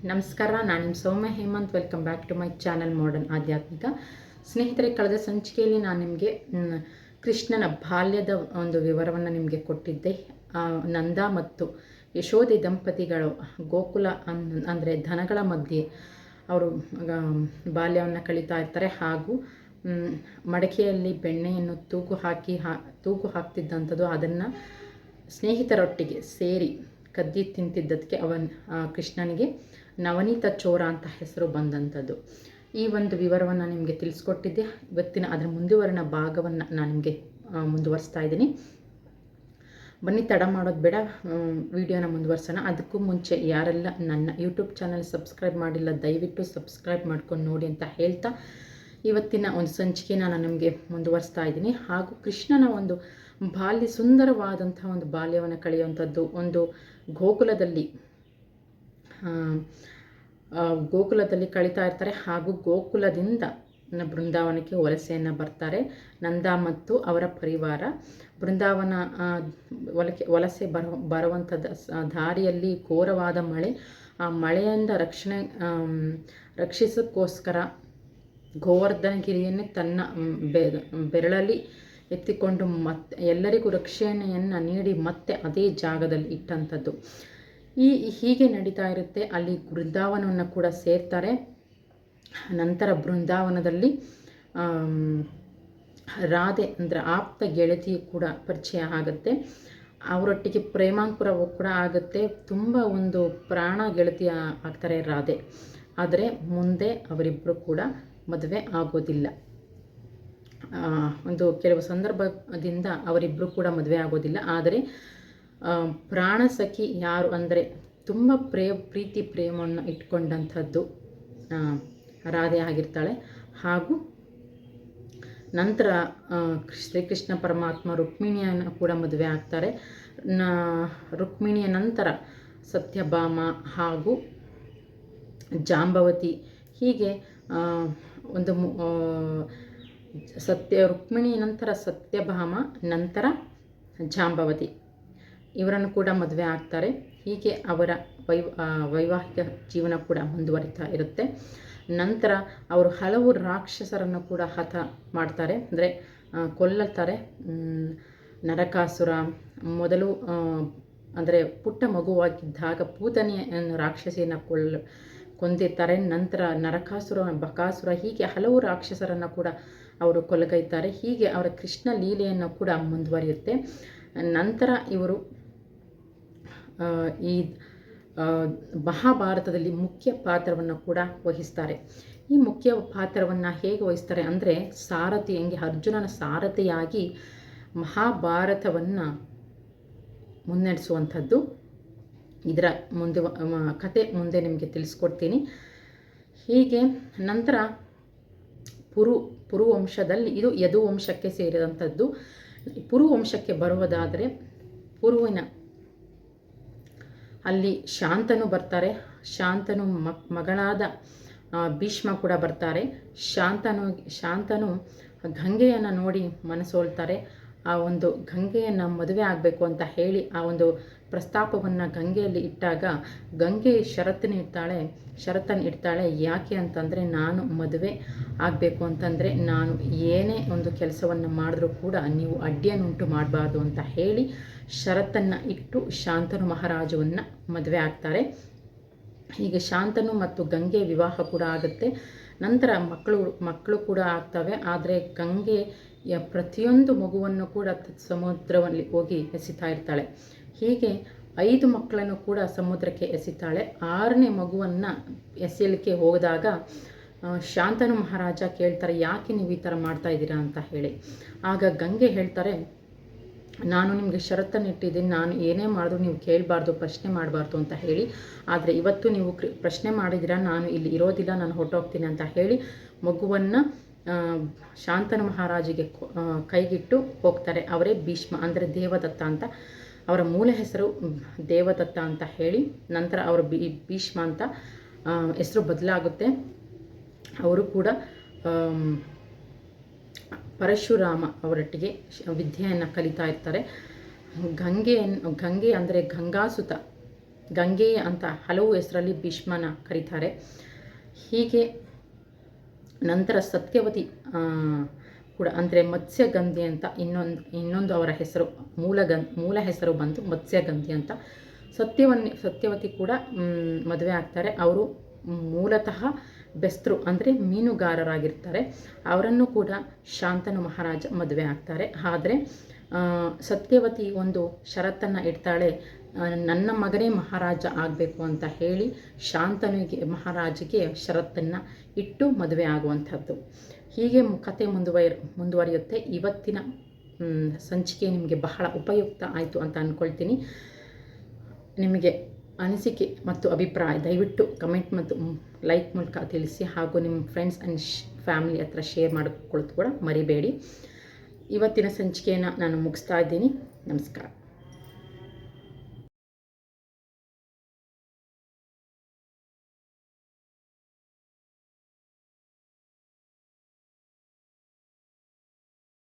ನಮಸ್ಕಾರ. ನಾನು ನಿಮ್ಮ Soumya Hemanth. Welcome back to my channel modern Adhyatmika. ಸ್ನೇಹಿತರೆ, ಕಳೆದ ಸಂಚಿಕೆಯಲ್ಲಿ ನಾನು ನಿಮಗೆ ಕೃಷ್ಣನ ಬಾಲ್ಯದ ಒಂದು ವಿವರವನ್ನು ನಿಮಗೆ ಕೊಟ್ಟಿದ್ದೆ. ನಂದ ಮತ್ತು ಯಶೋದೆ ದಂಪತಿಗಳು ಗೋಕುಲ ಅಂದರೆ ದನಗಳ ಮಧ್ಯೆ ಅವರು ಬಾಲ್ಯವನ್ನು ಕಳೀತಾ ಇರ್ತಾರೆ. ಹಾಗೂ ಮಡಕೆಯಲ್ಲಿ ಬೆಣ್ಣೆಯನ್ನು ತೂಗು ಹಾಕ್ತಿದ್ದಂಥದ್ದು, ಅದನ್ನು ಸ್ನೇಹಿತರೊಟ್ಟಿಗೆ ಸೇರಿ ಕದ್ದಿ ತಿಂತಿದ್ದದಕ್ಕೆ ಕೃಷ್ಣನಿಗೆ ನವನೀತ ಚೋರ ಅಂತ ಹೆಸರು ಬಂದಂಥದ್ದು. ಈ ಒಂದು ವಿವರವನ್ನು ನಿಮಗೆ ತಿಳಿಸ್ಕೊಟ್ಟಿದ್ದೆ. ಇವತ್ತಿನ ಅದರ ಮುಂದುವರಿದ ಭಾಗವನ್ನು ನಾನು ನಿಮಗೆ ಮುಂದುವರಿಸ್ತಾ ಇದ್ದೀನಿ. ಬನ್ನಿ, ತಡ ಮಾಡೋದು ಬೇಡ, ವಿಡಿಯೋನ ಮುಂದುವರ್ಸೋಣ. ಅದಕ್ಕೂ ಮುಂಚೆ ಯಾರೆಲ್ಲ ನನ್ನ ಯೂಟ್ಯೂಬ್ ಚಾನಲ್ ಸಬ್ಸ್ಕ್ರೈಬ್ ಮಾಡಿಲ್ಲ, ದಯವಿಟ್ಟು ಸಬ್ಸ್ಕ್ರೈಬ್ ಮಾಡ್ಕೊಂಡು ನೋಡಿ ಅಂತ ಹೇಳ್ತಾ ಇವತ್ತಿನ ಒಂದು ಸಂಚಿಕೆನ ನಾನು ನಿಮಗೆ ಮುಂದುವರಿಸ್ತಾ ಇದ್ದೀನಿ. ಹಾಗೂ ಕೃಷ್ಣನ ಒಂದು ಸುಂದರವಾದಂಥ ಒಂದು ಬಾಲ್ಯವನ್ನು ಕಳೆಯುವಂಥದ್ದು ಒಂದು ಗೋಕುಲದಲ್ಲಿ ಕಳೀತಾ ಇರ್ತಾರೆ. ಹಾಗೂ ಗೋಕುಲದಿಂದ ಬೃಂದಾವನಕ್ಕೆ ವಲಸೆಯನ್ನು ಬರ್ತಾರೆ. ನಂದ ಮತ್ತು ಅವರ ಪರಿವಾರ ಬೃಂದಾವನ ವಲಸೆ ಬರುವಂಥದ್ದು ದಾರಿಯಲ್ಲಿ ಘೋರವಾದ ಮಳೆ. ಆ ಮಳೆಯಿಂದ ರಕ್ಷಿಸೋಕ್ಕೋಸ್ಕರ ಗೋವರ್ಧನಗಿರಿಯನ್ನೇ ತನ್ನ ಬೆರಳಲ್ಲಿ ಎತ್ತಿಕೊಂಡು ಎಲ್ಲರಿಗೂ ರಕ್ಷಣೆಯನ್ನು ನೀಡಿ ಮತ್ತೆ ಅದೇ ಜಾಗದಲ್ಲಿ ಇಟ್ಟಂಥದ್ದು. ಹೀಗೆ ನಡೀತಾ ಇರುತ್ತೆ. ಅಲ್ಲಿ ಬೃಂದಾವನವನ್ನು ಕೂಡ ಸೇರ್ತಾರೆ. ನಂತರ ಬೃಂದಾವನದಲ್ಲಿ ರಾಧೆ ಅಂದರೆ ಆಪ್ತ ಗೆಳತಿ ಕೂಡ ಪರಿಚಯ ಆಗುತ್ತೆ. ಅವರೊಟ್ಟಿಗೆ ಪ್ರೇಮಾಂಕುರವೂ ಕೂಡ ಆಗುತ್ತೆ. ತುಂಬ ಒಂದು ಪ್ರಾಣ ಗೆಳತಿ ಆಗ್ತಾರೆ ರಾಧೆ. ಆದರೆ ಮುಂದೆ ಅವರಿಬ್ಬರು ಕೂಡ ಮದುವೆ ಆಗೋದಿಲ್ಲ. ಕೆಲವು ಸಂದರ್ಭದಿಂದ ಅವರಿಬ್ಬರು ಕೂಡ ಮದುವೆ ಆಗೋದಿಲ್ಲ. ಆದರೆ ಪ್ರಾಣ ಸಖಿ ಯಾರು ಅಂದರೆ ತುಂಬ ಪ್ರೀತಿ ಪ್ರೇಮವನ್ನು ಇಟ್ಕೊಂಡಂಥದ್ದು ರಾಧೆ ಆಗಿರ್ತಾಳೆ. ಹಾಗೂ ನಂತರ ಶ್ರೀಕೃಷ್ಣ ಪರಮಾತ್ಮ ರುಕ್ಮಿಣಿಯನ್ನು ಕೂಡ ಮದುವೆ ಆಗ್ತಾರೆ. ರುಕ್ಮಿಣಿಯ ನಂತರ ಸತ್ಯಭಾಮ ಹಾಗೂ ಜಾಂಬವತಿ, ಹೀಗೆ ಒಂದು ರುಕ್ಮಿಣಿ ನಂತರ ಸತ್ಯಭಾಮ, ನಂತರ ಜಾಂಬವತಿ ಇವರನ್ನು ಕೂಡ ಮದುವೆ ಆಗ್ತಾರೆ. ಹೀಗೆ ಅವರ ವೈವಾಹಿಕ ಜೀವನ ಕೂಡ ಮುಂದುವರಿತಾ ಇರುತ್ತೆ. ನಂತರ ಅವರು ಹಲವು ರಾಕ್ಷಸರನ್ನು ಕೂಡ ಹತ ಮಾಡ್ತಾರೆ, ಅಂದರೆ ಕೊಲ್ಲುತ್ತಾರೆ. ನರಕಾಸುರ ಮೊದಲು ಅಂದರೆ ಪುಟ್ಟ ಮಗುವಾಗಿದ್ದಾಗ ಪೂತನೆಯನ್ನು ರಾಕ್ಷಸಿಯನ್ನು ಕೊಂದಿರ್ತಾರೆ. ನಂತರ ನರಕಾಸುರ, ಬಕಾಸುರ, ಹೀಗೆ ಹಲವು ರಾಕ್ಷಸರನ್ನು ಕೂಡ ಅವರು ಕೊಲೆಗೈತಾರೆ. ಹೀಗೆ ಅವರ ಕೃಷ್ಣ ಲೀಲೆಯನ್ನು ಕೂಡ ಮುಂದುವರಿಯುತ್ತೆ. ನಂತರ ಇವರು ಈ ಮಹಾಭಾರತದಲ್ಲಿ ಮುಖ್ಯ ಪಾತ್ರವನ್ನು ಕೂಡ ವಹಿಸ್ತಾರೆ. ಈ ಮುಖ್ಯ ಪಾತ್ರವನ್ನು ಹೇಗೆ ವಹಿಸ್ತಾರೆ ಅಂದರೆ ಹೆಂಗೆ ಅರ್ಜುನನ ಸಾರಥಿಯಾಗಿ ಮಹಾಭಾರತವನ್ನು ಮುನ್ನಡೆಸುವಂಥದ್ದು. ಇದರ ಕತೆ ಮುಂದೆ ನಿಮಗೆ ತಿಳಿಸ್ಕೊಡ್ತೀನಿ. ಹೀಗೆ ನಂತರ ಪುರುವಂಶದಲ್ಲಿ ಇದು ಯದುವಂಶಕ್ಕೆ ಸೇರಿದಂಥದ್ದು. ಪುರುವಂಶಕ್ಕೆ ಬರುವುದಾದರೆ ಪುರುವಿನ ಅಲ್ಲಿ ಶಾಂತನು ಬರ್ತಾರೆ. ಶಾಂತನು ಮಗಳಾದ ಭೀಷ್ಮ ಕೂಡ ಬರ್ತಾರೆ. ಶಾಂತನು ಗಂಗೆಯನ್ನು ನೋಡಿ ಮನಸೋಲ್ತಾರೆ. ಆ ಒಂದು ಗಂಗೆಯನ್ನು ಮದುವೆ ಆಗಬೇಕು ಅಂತ ಹೇಳಿ ಆ ಒಂದು ಪ್ರಸ್ತಾಪವನ್ನು ಗಂಗೆಯಲ್ಲಿ ಇಟ್ಟಾಗ ಗಂಗೆ ಷರತ್ತನ್ನು ಇಡ್ತಾಳೆ. ಯಾಕೆ ಅಂತಂದರೆ, ನಾನು ಮದುವೆ ಆಗಬೇಕು ಅಂತಂದರೆ ನಾನು ಏನೇ ಒಂದು ಕೆಲಸವನ್ನು ಮಾಡಿದ್ರೂ ಕೂಡ ನೀವು ಅಡ್ಡಿಯನ್ನುಂಟು ಮಾಡಬಾರ್ದು ಅಂತ ಹೇಳಿ ಷರತ್ತನ್ನು ಇಟ್ಟು ಶಾಂತನು ಮಹಾರಾಜವನ್ನು ಮದುವೆ ಆಗ್ತಾರೆ. ಹೀಗೆ ಶಾಂತನು ಮತ್ತು ಗಂಗೆ ವಿವಾಹ ಕೂಡ ಆಗುತ್ತೆ. ನಂತರ ಮಕ್ಕಳು ಕೂಡ ಆಗ್ತವೆ. ಆದರೆ ಗಂಗೆ ಪ್ರತಿಯೊಂದು ಮಗುವನ್ನು ಕೂಡ ಸಮುದ್ರದಲ್ಲಿ ಹೋಗಿ ಎಸಿತಾ ಇರ್ತಾಳೆ. ಹೀಗೆ 5 ಮಕ್ಕಳನ್ನು ಕೂಡ ಸಮುದ್ರಕ್ಕೆ ಎಸಿತಾಳೆ. 6ನೇ ಮಗುವನ್ನು ಎಸೆಯಲಿಕ್ಕೆ ಹೋದಾಗ ಶಾಂತನು ಮಹಾರಾಜ ಕೇಳ್ತಾರೆ, ಯಾಕೆ ನೀವು ಈ ಥರ ಮಾಡ್ತಾ ಇದ್ದೀರಾ ಅಂತ ಹೇಳಿ. ಆಗ ಗಂಗೆ ಹೇಳ್ತಾರೆ, ನಾನು ನಿಮಗೆ ಷರತ್ತನ್ನು ಇಟ್ಟಿದ್ದೀನಿ, ನಾನು ಏನೇ ಮಾಡಿದ್ರು ನೀವು ಕೇಳಬಾರ್ದು, ಪ್ರಶ್ನೆ ಮಾಡಬಾರ್ದು ಅಂತ ಹೇಳಿ. ಆದರೆ ಇವತ್ತು ನೀವು ಪ್ರಶ್ನೆ ಮಾಡಿದ್ದೀರಾ, ನಾನು ಇಲ್ಲಿ ಇರೋದಿಲ್ಲ, ನಾನು ಹೊರಟೋಗ್ತೀನಿ ಅಂತ ಹೇಳಿ ಮಗುವನ್ನು ಶಾಂತನು ಮಹಾರಾಜಿಗೆ ಕೈಗಿಟ್ಟು ಹೋಗ್ತಾರೆ. ಅವರೇ ಭೀಷ್ಮ, ಅಂದರೆ ದೇವದತ್ತ ಅಂತ. ಅವರ ಮೂಲ ಹೆಸರು ದೇವದತ್ತ ಅಂತ ಹೇಳಿ ನಂತರ ಅವರು ಭೀಷ್ಮ ಅಂತ ಹೆಸರು ಬದಲಾಗುತ್ತೆ. ಅವರು ಕೂಡ ಪರಶುರಾಮ ಅವರೊಟ್ಟಿಗೆ ವಿದ್ಯೆಯನ್ನು ಕಲಿತಾ ಇರ್ತಾರೆ. ಗಂಗೆ ಅಂದರೆ ಗಂಗಾಸುತ ಗಂಗೆ ಅಂತ ಹಲವು ಹೆಸರಲ್ಲಿ ಭೀಷ್ಮನ ಕರೀತಾರೆ. ಹೀಗೆ ನಂತರ ಸತ್ಯವತಿ ಕೂಡ ಅಂದರೆ ಮತ್ಸ್ಯಗಂಧಿ ಅಂತ ಇನ್ನೊಂದು ಅವರ ಹೆಸರು, ಮೂಲ ಹೆಸರು ಬಂದು ಮತ್ಸ್ಯಗಂಧಿ ಅಂತ. ಸತ್ಯವತಿ ಕೂಡ ಮದುವೆ ಆಗ್ತಾರೆ. ಅವರು ಮೂಲತಃ ಬೆಸ್ತರು ಅಂದರೆ ಮೀನುಗಾರರಾಗಿರ್ತಾರೆ. ಅವರನ್ನು ಕೂಡ ಶಾಂತನು ಮಹಾರಾಜ ಮದುವೆ ಆಗ್ತಾರೆ. ಆದರೆ ಸತ್ಯವತಿ ಒಂದು ಷರತ್ತನ್ನು ಇಡ್ತಾಳೆ, ನನ್ನ ಮಗನೇ ಮಹಾರಾಜ ಆಗಬೇಕು ಅಂತ ಹೇಳಿ ಶಾಂತನಿಗೆ ಮಹಾರಾಜಿಗೆ ಷರತ್ತನ್ನು ಇಟ್ಟು ಮದುವೆ ಆಗುವಂಥದ್ದು. ಹೀಗೆ ಕತೆ ಮುಂದುವರಿಯುತ್ತೆ. ಇವತ್ತಿನ ಸಂಚಿಕೆ ನಿಮಗೆ ಬಹಳ ಉಪಯುಕ್ತ ಆಯಿತು ಅಂತ ಅಂದ್ಕೊಳ್ತೀನಿ. ನಿಮಗೆ ಅನಿಸಿಕೆ ಮತ್ತು ಅಭಿಪ್ರಾಯ ದಯವಿಟ್ಟು ಕಮೆಂಟ್ ಮತ್ತು ಲೈಕ್ ಮೂಲಕ ತಿಳಿಸಿ. ಹಾಗೂ ನಿಮ್ಮ ಫ್ರೆಂಡ್ಸ್ ಆ್ಯಂಡ್ ಫ್ಯಾಮಿಲಿ ಹತ್ರ ಶೇರ್ ಮಾಡಿಕೊಳ್ಳೋದು ಕೂಡ ಮರಿಬೇಡಿ. ಇವತ್ತಿನ ಸಂಚಿಕೆಯನ್ನು ನಾನು ಮುಗಿಸ್ತಾ ಇದ್ದೀನಿ. ನಮಸ್ಕಾರ.